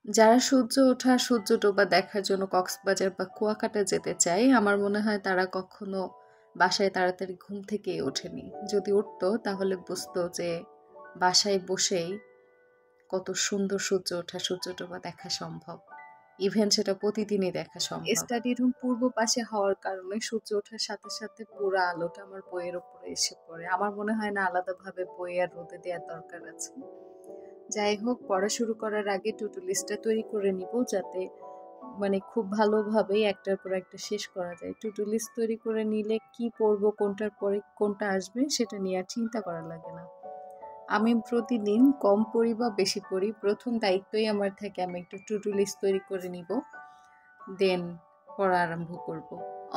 যারা সূর্য ওঠা সূর্য ডোবা দেখার জন্য কক্সবাজার বা কুয়াকাটা যেতে চায় আমার মনে হয় তারা কখনো বাসায় তাড়াতাড়ি ঘুম থেকে ওঠেনি। যদি উঠতো তাহলে বুঝতো যে বাসায় বসেই কত সুন্দর সূর্য ওঠা সূর্য ডোবা দেখা সম্ভব। ইভেন সেটা প্রতিদিনই দেখা সম্ভব। স্টাডি রুম পূর্ব পাশে হওয়ার কারণে সূর্য ওঠার সাথে সাথে পুরো আলোটা আমার বইয়ের উপরে এসে পড়ে। আমার মনে হয় না আলাদাভাবে বই আর রোদে দেওয়ার দরকার আছে। যাই হোক, পড়া শুরু করার আগে টু-ডু লিস্টটা তৈরি করে নিব, যাতে খুব ভালোভাবেই একটার পর একটা শেষ করা যায়। টু-ডু লিস্ট তৈরি করে নিলে কি পড়বো, কোনটার পরে কোনটা আসবে সেটা নিয়ে আর চিন্তা করা লাগে না। আমি প্রতিদিন কম পড়ি বা বেশি পড়ি, প্রথম দায়িত্বই আমার থাকে আমি একটু টু-ডু লিস্ট তৈরি করে নিব, দেন পড়া আরম্ভ করব।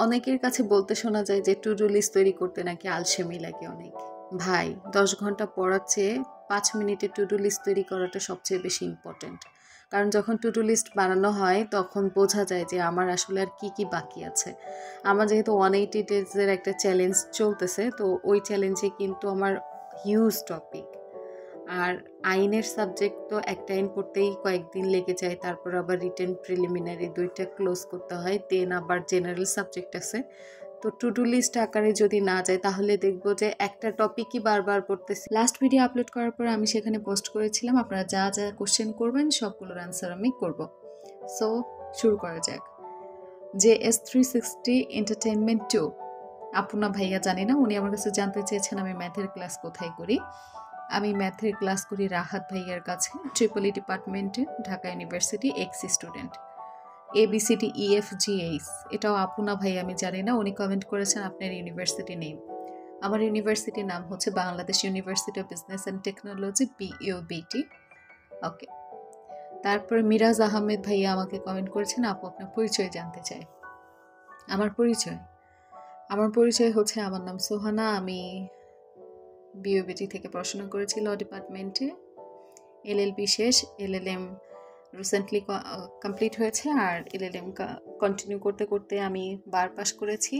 অনেকের কাছে বলতে শোনা যায় যে টু-ডু লিস্ট তৈরি করতে নাকি আলসেমি লাগে অনেক। ভাই, 10 ঘন্টা পড়ার চেয়ে 5 মিনিটে টু-ডু লিস্ট তৈরি করাটা সবচেয়ে বেশি ইম্পর্টেন্ট। কারণ যখন টু-ডু লিস্ট বানানো হয় তখন বোঝা যায় যে আমার আসলে আর কি বাকি আছে। আমার যেহেতু 180 ডেজের একটা চ্যালেঞ্জ চলতেছে, তো ওই চ্যালেঞ্জে কিন্তু আমার হিউজ টপিক। আর আইনের সাবজেক্ট তো একটা আইন পড়তেই কয়েকদিন লেগে যায়, তারপর আবার রিটেন প্রিলিমিনারি 2টা ক্লোজ করতে হয়, দেন আবার জেনারেল সাবজেক্ট আছে। তো টু-ডু লিস্ট আকারে যদি না যায় তাহলে দেখবো যে একটা টপিকই বারবার পড়তেছি। লাস্ট ভিডিও আপলোড করার পর আমি সেখানে পোস্ট করেছিলাম আপনারা যা যা কোশ্চেন করবেন সবগুলোর অ্যান্সার আমি করব। সো শুরু করা যাক। JS360 এন্টারটেইনমেন্ট 2 আপনা ভাইয়া জানি না, উনি আমার কাছে জানতে চেয়েছেন আমি ম্যাথের ক্লাস কোথায় করি। আমি ম্যাথের ক্লাস করি রাহাত ভাইয়ার কাছে, ট্রিপলি ডিপার্টমেন্টে, Dhaka university, ex student. ABCDEFGH এটাও আপনা ভাই আমি জানি না, উনি কমেন্ট করেছেন আপনার ইউনিভার্সিটি নেম। আমার ইউনিভার্সিটির নাম হচ্ছে Bangladesh university of business and technology, BUBT। ওকে, তারপরে মিরাজ আহমেদ ভাইয়া আমাকে কমেন্ট করেছেন আপু আপনার পরিচয় জানতে চাই। আমার পরিচয় হচ্ছে আমার নাম সোহানা, আমি BUBT থেকে পড়াশোনা করেছি ল ডিপার্টমেন্টে, LLB শেষ, LLM রিসেন্টলি কমপ্লিট হয়েছে, আর LLM কন্টিনিউ করতে করতে আমি বার পাস করেছি।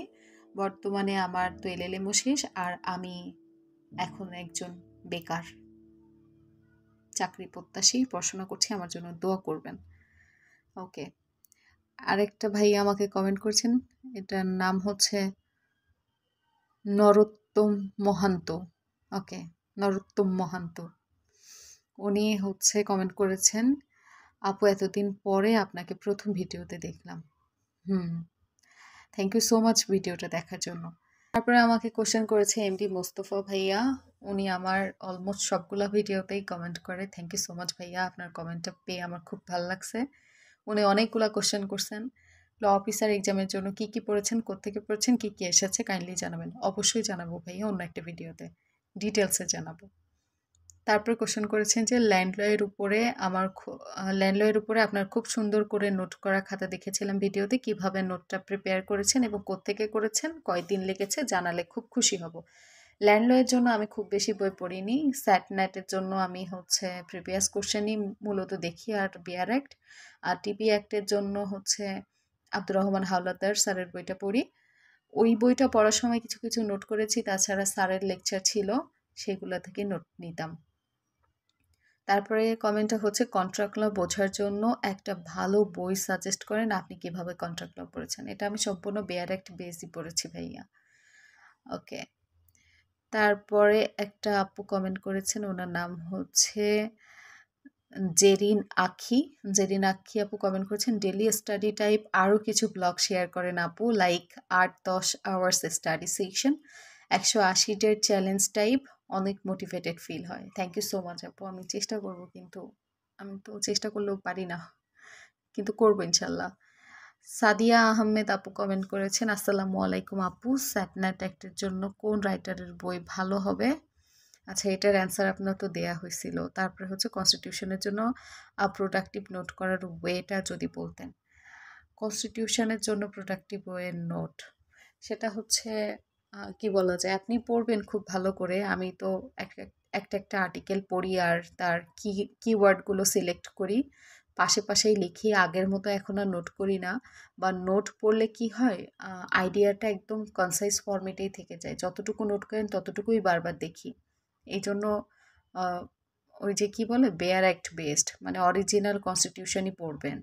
বর্তমানে আমার তো LLMও শেষ, আর আমি এখন একজন বেকার চাকরি প্রত্যাশী, পড়াশোনা করছি, আমার জন্য দোয়া করবেন। ওকে, আরেকটা ভাই আমাকে কমেন্ট করছেন, এটার নাম হচ্ছে নরোত্তম মহান্ত। ওকে, নরোত্তম মহান্ত, উনি হচ্ছে কমেন্ট করেছেন আপু এতদিন পরে আপনাকে প্রথম ভিডিওতে দেখলাম। থ্যাংক ইউ সো মাচ ভিডিওটা দেখার জন্য। তারপরে আমাকে কোশ্চেন করেছে MD মোস্তফা ভাইয়া, উনি আমার অলমোস্ট সবগুলা ভিডিওতেই কমেন্ট করে। থ্যাংক ইউ সো মাচ ভাইয়া, আপনার কমেন্টটা পেয়ে আমার খুব ভালো লাগছে। উনি অনেকগুলা কোশ্চেন করছেন, ল অফিসার এক্সামের জন্য কি পড়েছেন, কোত্থেকে পড়েছেন, কি এসেছে কাইন্ডলি জানাবেন। অবশ্যই জানাবো ভাইয়া, অন্য একটা ভিডিওতে ডিটেলসে জানাবো। তারপর কোশ্চেন করেছেন যে ল্যান্ডলয়ের উপরে আপনার খুব সুন্দর করে নোট করা খাতা দেখেছিলাম ভিডিওতে, কিভাবে নোটটা প্রিপেয়ার করেছেন এবং কোত্থেকে করেছেন, কয়দিন লেগেছে জানালে খুব খুশি হব। ল্যান্ডলয়ের জন্য আমি খুব বেশি বই পড়িনি, স্যাটনেটের জন্য আমি হচ্ছে প্রিভিয়াস কোশ্চেনই মূলত দেখি আর বিআর অ্যাক্ট, আর টিপি অ্যাক্টের জন্য হচ্ছে আব্দুর রহমান হাওলাদার স্যারের বইটা পড়ি। ওই বইটা পড়ার সময় কিছু কিছু নোট করেছি, তাছাড়া স্যারের লেকচার ছিল সেগুলো থেকে নোট নিতাম। তারপরে কমেন্টটা হচ্ছে কন্ট্রাক্ট ল বোঝার জন্য একটা ভালো বই সাজেস্ট করেন, আপনি কিভাবে কন্ট্রাক্ট ল পড়েছেন। এটা আমি সম্পূর্ণ বিআর অ্যাক্ট বেসই পড়েছি ভাইয়া। ওকে, তারপরে একটা আপু কমেন্ট করেছেন, ওনার নাম হচ্ছে জেরিন আখি আপু কমেন্ট করেছেন ডেলি স্টাডি টাইপ আরও কিছু ব্লগ শেয়ার করেন আপু, লাইক 8-10 আওয়ার্স স্টাডি সেকশন, 180 ডের চ্যালেঞ্জ টাইপ, অনেক মোটিভেটেড ফিল হয়। থ্যাংক ইউ সো মাচ আপু, আমি চেষ্টা করব, কিন্তু আমি তো চেষ্টা করলেও পারি না, কিন্তু করবো ইনশাল্লাহ। সাদিয়া আহমেদ আপু কমেন্ট করেছেন আসসালামু আলাইকুম আপু, স্যাটনেট অ্যাক্টের জন্য কোন রাইটারের বই ভালো হবে। আচ্ছা, এটার অ্যান্সার আপনার তো দেয়া হয়েছিল। তারপরে হচ্ছে কনস্টিটিউশনের জন্য প্রোডাক্টিভ নোট করার ওয়েটা যদি বলতেন। কনস্টিটিউশনের জন্য প্রোডাক্টিভ ওয়ের নোট, সেটা হচ্ছে কি বলা যায়, আপনি পড়বেন খুব ভালো করে। আমি তো একটা আর্টিকেল পড়ি আর তার কিওয়ার্ডগুলো সিলেক্ট করি, পাশেই লিখি। আগের মতো এখন আর নোট করি না, বা নোট পড়লে কি হয় আইডিয়াটা একদম কনসাইজ ফরম্যাটেই থেকে যায়, যতটুকু নোট করেন ততটুকুই বারবার দেখি। এই জন্য ওই যে কি বলে বেয়ার অ্যাক্ট বেসড, মানে অরিজিনাল কনস্টিটিউশনই পড়বেন,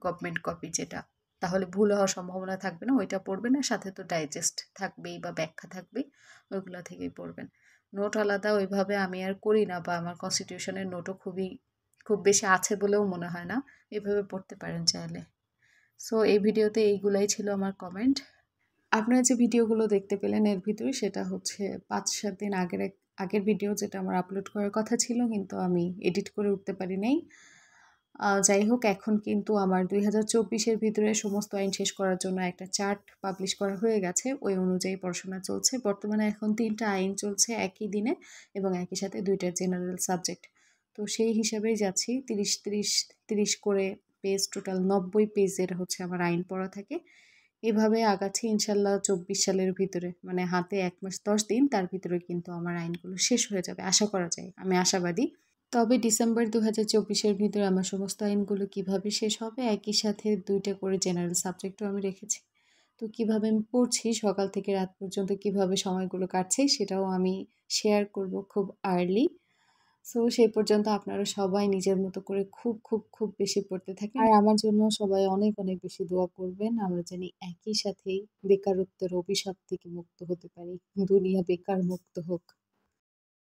গভর্নমেন্ট কপি যেটা, তাহলে ভুল হওয়ার সম্ভাবনা থাকবে না। ওইটা পড়বেন, আর সাথে তো ডাইজেস্ট থাকবেই বা ব্যাখ্যা থাকবেই, ওইগুলো থেকেই পড়বেন। নোট আলাদা ওইভাবে আমি আর করি না, বা আমার কনস্টিটিউশনের নোটও খুব বেশি আছে বলেও মনে হয় না। এভাবে পড়তে পারেন চাইলে। সো এই ভিডিওতে এইগুলাই ছিল আমার কমেন্ট। আপনারা যে ভিডিওগুলো দেখতে পেলেন এর ভিতরে, সেটা হচ্ছে ৫-৭ দিন আগের ভিডিও, যেটা আমার আপলোড করার কথা ছিল কিন্তু আমি এডিট করে উঠতে পারি নাই। যাই হোক, এখন কিন্তু আমার ২০২৪-এর ভিতরে সমস্ত আইন শেষ করার জন্য একটা চার্ট পাবলিশ করা হয়ে গেছে। ওই অনুযায়ী পড়াশোনা চলছে। বর্তমানে এখন ৩টা আইন চলছে একই দিনে, এবং একই সাথে ২টা জেনারেল সাবজেক্ট। তো সেই হিসাবেই যাচ্ছি। ৩০ করে পেজ, টোটাল ৯০ পেজের হচ্ছে আমার আইন পড়া থাকে। এভাবে আগাচ্ছি ইনশাল্লাহ ২৪ সালের ভিতরে, মানে হাতে ১ মাস ১০ দিন, তার ভিতরে কিন্তু আমার আইনগুলো শেষ হয়ে যাবে আশা করা যায়। আমি আশাবাদী। তবে ডিসেম্বর ২০২৪-এর ভিতরে আমার সমস্ত আইনগুলো কিভাবে শেষ হবে, একই সাথে ২টা করে জেনারেল সাবজেক্টও আমি রেখেছি। তো কিভাবে আমি পড়ছি, সকাল থেকে রাত পর্যন্ত কিভাবে সময়গুলো কাটছে, সেটাও আমি শেয়ার করব খুব আর্লি। সো সেই পর্যন্ত আপনারা সবাই নিজের মতো করে খুব খুব খুব বেশি পড়তে থাকেন, আর আমার জন্য সবাই অনেক অনেক বেশি দোয়া করবেন। আমরা জানি একই সাথেই বেকারত্বের অভিশাপ থেকে মুক্ত হতে পারি, দুনিয়া বেকার মুক্ত হোক।